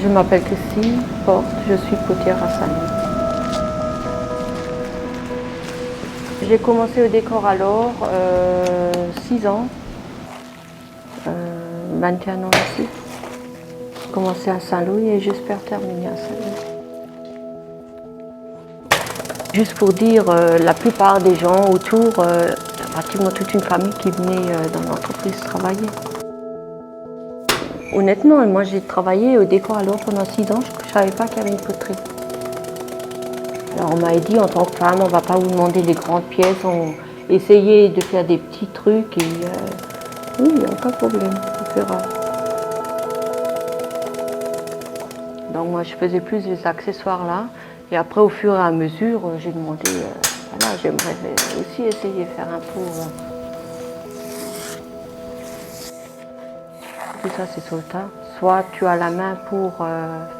Je m'appelle Christine Porte, je suis potière à Saint-Louis. J'ai commencé au décor alors 6 ans, 21 ans ici. J'ai commencé à Saint-Louis et j'espère terminer à Saint-Louis. Juste pour dire, la plupart des gens autour, pratiquement toute une famille qui venait dans l'entreprise travailler. Honnêtement, moi j'ai travaillé au décor alors pendant 6 ans, je ne savais pas qu'il y avait une poterie. Alors on m'a dit en tant que femme, on ne va pas vous demander des grandes pièces, on essayait de faire des petits trucs et oui, il n'y a aucun problème, on fera. Donc moi je faisais plus les accessoires là et après au fur et à mesure j'ai demandé, voilà, j'aimerais aussi essayer de faire un pot. Tout ça c'est sur le tas. Soit tu as la main pour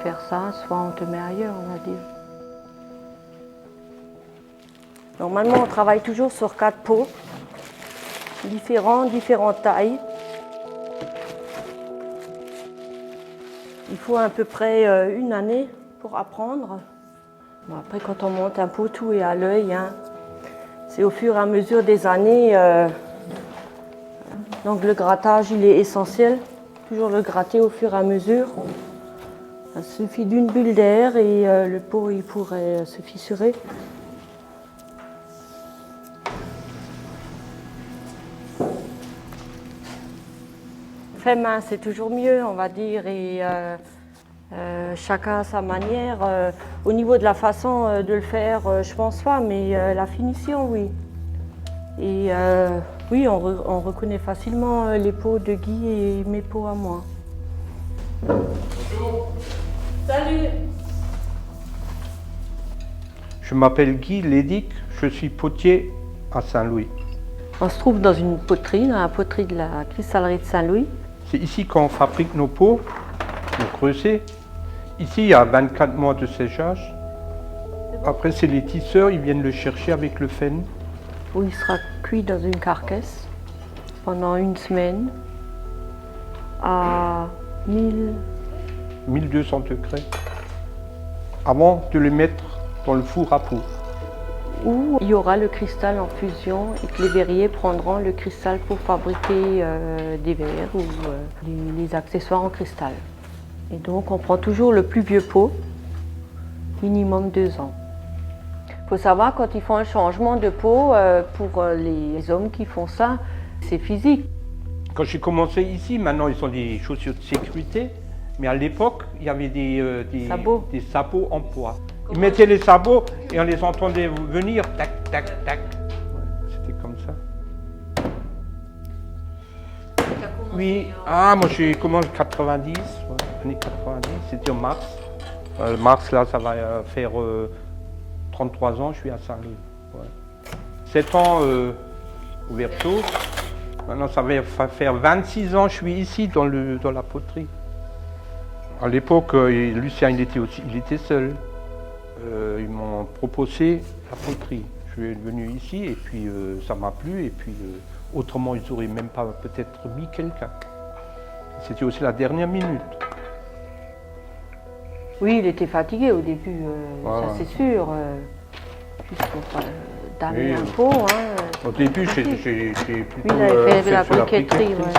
faire ça, soit on te met ailleurs, on va dire. Normalement, on travaille toujours sur 4 pots, différentes tailles. Il faut à peu près 1 année pour apprendre. Bon, après, quand on monte un pot, tout est à l'œil, hein. C'est au fur et à mesure des années. Donc le grattage, il est essentiel. Toujours le gratter au fur et à mesure. Il suffit d'une bulle d'air et le pot il pourrait se fissurer. Fait main, c'est toujours mieux, on va dire, et chacun à sa manière. Au niveau de la façon de le faire, je pense pas, mais la finition, oui. Et oui, on reconnaît facilement les pots de Guy et mes pots à moi. Bonjour. Salut. Je m'appelle Guy Lédic, je suis potier à Saint-Louis. On se trouve dans une poterie, dans la poterie de la cristallerie de Saint-Louis. C'est ici qu'on fabrique nos pots, nos creusets. Ici, il y a 24 mois de séchage. Après, c'est les tisseurs, ils viennent le chercher avec le fen. Où il sera cuit dans une carcasse pendant 1 semaine à 1200 degrés. Avant de le mettre dans le four à pot. Où il y aura le cristal en fusion et que les verriers prendront le cristal pour fabriquer des verres ou les accessoires en cristal. Et donc on prend toujours le plus vieux pot, minimum 2 ans. Il faut savoir quand ils font un changement de pot, pour les hommes qui font ça, c'est physique. Quand j'ai commencé ici, maintenant ils ont des chaussures de sécurité, mais à l'époque il y avait des sabots en bois. Ils mettaient les sabots et on les entendait venir, tac, tac, tac. Ouais, c'était comme ça. Oui, moi j'ai commencé en 90, années 90, c'était en mars. Mars là, ça va faire 33 ans, je suis à Saint-Louis. Ouais. 7 ans ouverture. Maintenant ça va faire 26 ans, je suis ici dans la poterie. À l'époque, Lucien il était seul. Ils m'ont proposé la poterie. Je suis venu ici et puis ça m'a plu et puis autrement ils n'auraient même pas peut-être mis quelqu'un. C'était aussi la dernière minute. Oui, il était fatigué au début, voilà. Ça c'est sûr. Juste pour damer un pot. Au début, j'ai plutôt il avait fait de la briqueterie. Ouais.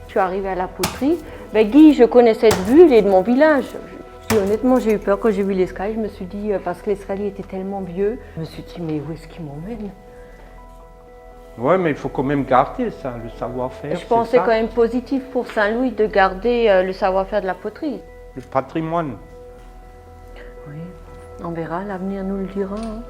Je suis arrivée à la poterie. Ben, Guy, je connaissais de vue, il est de mon village. Honnêtement, j'ai eu peur quand j'ai vu l'escalier. Je me suis dit, parce que l'escalier était tellement vieux, je me suis dit, mais où est-ce qu'il m'emmène? Oui, mais il faut quand même garder ça, le savoir-faire. Je pensais quand même positif pour Saint-Louis de garder le savoir-faire de la poterie. Le patrimoine. Oui, on verra, l'avenir nous le dira. Hein.